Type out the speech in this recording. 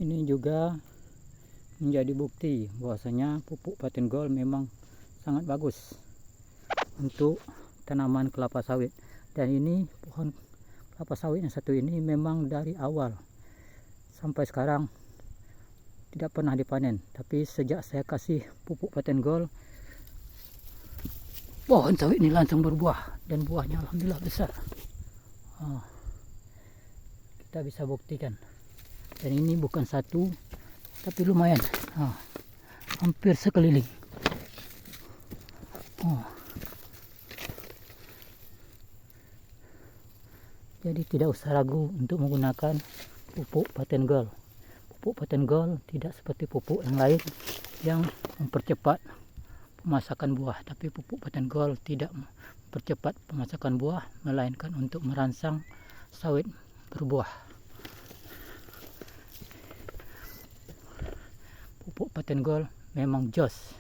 Ini juga menjadi bukti bahwasanya pupuk paten gold memang sangat bagus untuk tanaman kelapa sawit. Dan ini pohon kelapa sawit yang satu ini memang dari awal sampai sekarang tidak pernah dipanen, tapi sejak saya kasih pupuk paten gold, pohon sawit ini langsung berbuah dan buahnya alhamdulillah besar. Kita bisa buktikan. Dan ini bukan satu, tapi lumayan, hampir sekeliling. Jadi tidak usah ragu untuk menggunakan pupuk paten gold. Pupuk paten gold tidak seperti pupuk yang lain yang mempercepat pemasakan buah, tapi pupuk paten gold tidak mempercepat pemasakan buah, melainkan untuk merangsang sawit berbuah. Pupuk paten gold memang jos.